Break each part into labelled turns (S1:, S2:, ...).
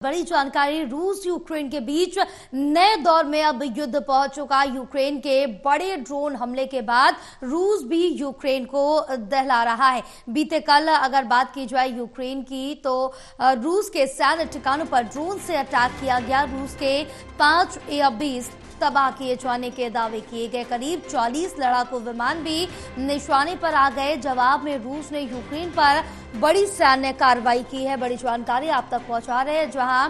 S1: बड़ी जानकारी। रूस यूक्रेन के बीच नए दौर में अब युद्ध पहुंच चुका। यूक्रेन के बड़े ड्रोन हमले के बाद रूस भी यूक्रेन को दहला रहा है। बीते कल अगर बात की जाए यूक्रेन की, तो रूस के सैन्य ठिकानों पर ड्रोन से अटैक किया गया। रूस के 5 एयरबेस तबाह किए जाने के दावे किए गए। करीब 40 लड़ाकू विमान भी निशाने पर आ गए। जवाब में रूस ने यूक्रेन पर बड़ी सैन्य कार्रवाई की है। बड़ी जानकारी आप तक पहुंचा रहे हैं, जहां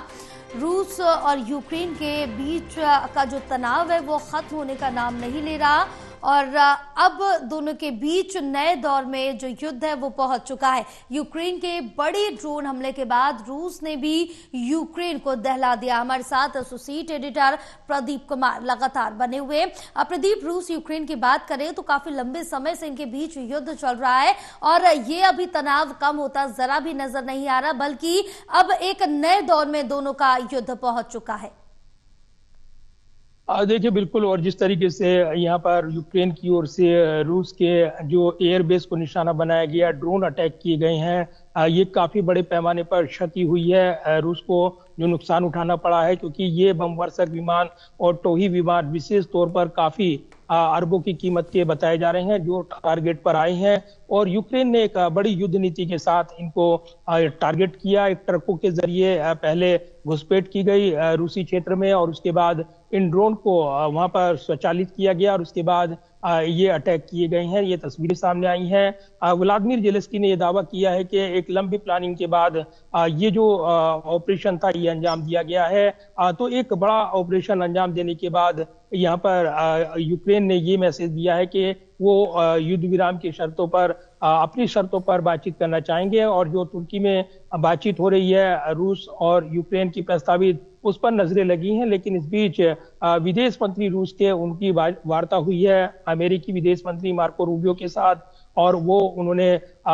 S1: रूस और यूक्रेन के बीच का जो तनाव है वो खत्म होने का नाम नहीं ले रहा और अब दोनों के बीच नए दौर में जो युद्ध है वो पहुंच चुका है। यूक्रेन के बड़े ड्रोन हमले के बाद रूस ने भी यूक्रेन को दहला दिया। हमारे साथ एसोसिएट एडिटर प्रदीप कुमार लगातार बने हुए। प्रदीप, रूस यूक्रेन की बात करें तो काफी लंबे समय से इनके बीच युद्ध चल रहा है और ये अभी तनाव कम होता जरा भी नजर नहीं आ रहा, बल्कि अब एक नए दौर में दोनों का युद्ध पहुंच चुका है।
S2: देखिए, बिल्कुल। और जिस तरीके से यहाँ पर यूक्रेन की ओर से रूस के जो एयरबेस को निशाना बनाया गया, ड्रोन अटैक किए गए हैं, ये काफी बड़े पैमाने पर क्षति हुई है। रूस को जो नुकसान उठाना पड़ा है, क्योंकि ये बमवर्षक विमान और टोही विमान विशेष तौर पर काफी अरबों की कीमत के बताए जा रहे हैं जो टारगेट पर आए हैं। और यूक्रेन ने एक बड़ी युद्ध नीति के साथ इनको टारगेट किया। एक ट्रकों के जरिए पहले घुसपैठ की गई रूसी क्षेत्र में और उसके बाद इन ड्रोन को वहां पर स्वचालित किया गया और उसके बाद ये अटैक किए गए हैं। ये तस्वीरें सामने आई हैं। व्लादिमीर जेलेंस्की ने यह दावा किया है कि एक लंबी प्लानिंग के बाद ये जो ऑपरेशन था ये अंजाम दिया गया है। तो एक बड़ा ऑपरेशन अंजाम देने के बाद यहाँ पर यूक्रेन ने ये मैसेज दिया है कि वो युद्ध विराम की शर्तों पर अपनी शर्तों पर बातचीत करना चाहेंगे। और जो तुर्की में बातचीत हो रही है रूस और यूक्रेन की प्रस्तावित, उस पर नजरें लगी हैं। लेकिन इस बीच विदेश मंत्री रूस के उनकी वार्ता हुई है अमेरिकी विदेश मंत्री मार्को रूबियो के साथ और वो उन्होंने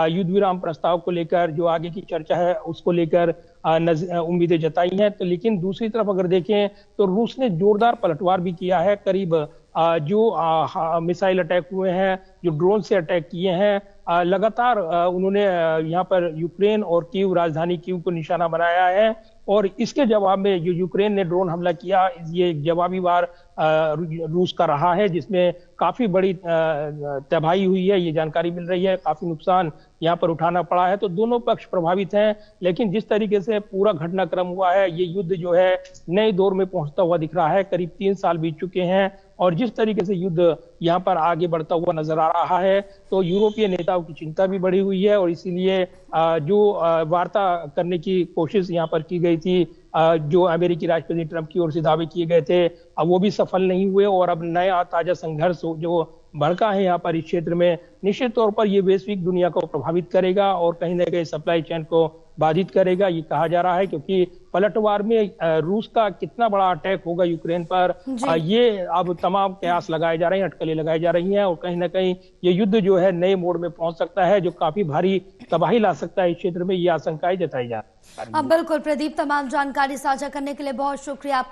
S2: युद्ध विराम प्रस्ताव को लेकर जो आगे की चर्चा है उसको लेकर उम्मीदें जताई हैं। तो लेकिन दूसरी तरफ अगर देखें तो रूस ने जोरदार पलटवार भी किया है। करीब जो मिसाइल अटैक हुए हैं, जो ड्रोन से अटैक किए हैं, लगातार उन्होंने यहाँ पर यूक्रेन और कीव, राजधानी कीव को निशाना बनाया है। और इसके जवाब में जो यूक्रेन ने ड्रोन हमला किया, ये एक जवाबी वार रूस का रहा है, जिसमें काफी बड़ी तबाही हुई है। ये जानकारी मिल रही है, काफी नुकसान यहाँ पर उठाना पड़ा है। तो दोनों पक्ष प्रभावित हैं। लेकिन जिस तरीके से पूरा घटनाक्रम हुआ है, ये युद्ध जो है नए दौर में पहुंचता हुआ दिख रहा है। करीब 3 साल बीत चुके हैं और जिस तरीके से युद्ध यहाँ पर आगे बढ़ता हुआ नजर आ रहा है, तो यूरोपीय नेताओं की चिंता भी बढ़ी हुई है। और इसीलिए जो वार्ता करने की कोशिश यहाँ पर की गई थी, जो अमेरिकी राष्ट्रपति ट्रंप की ओर से दावे किए गए थे, अब वो भी सफल नहीं हुए। और अब नया ताजा संघर्ष जो भड़का है यहाँ पर इस क्षेत्र में, निश्चित तौर पर ये वैश्विक दुनिया को प्रभावित करेगा और कहीं ना कहीं सप्लाई चेन को बाधित करेगा, ये कहा जा रहा है। क्योंकि पलटवार में रूस का कितना बड़ा अटैक होगा यूक्रेन पर, ये अब तमाम कयास लगाए जा रहे हैं, अटकलें लगाई जा रही हैं। और कहीं ना कहीं ये युद्ध जो है नए मोड़ में पहुंच सकता है, जो काफी भारी तबाही ला सकता है इस क्षेत्र में, ये आशंकाएं जताई जा रही है।
S1: बिल्कुल प्रदीप, तमाम जानकारी साझा करने के लिए बहुत शुक्रिया आपका।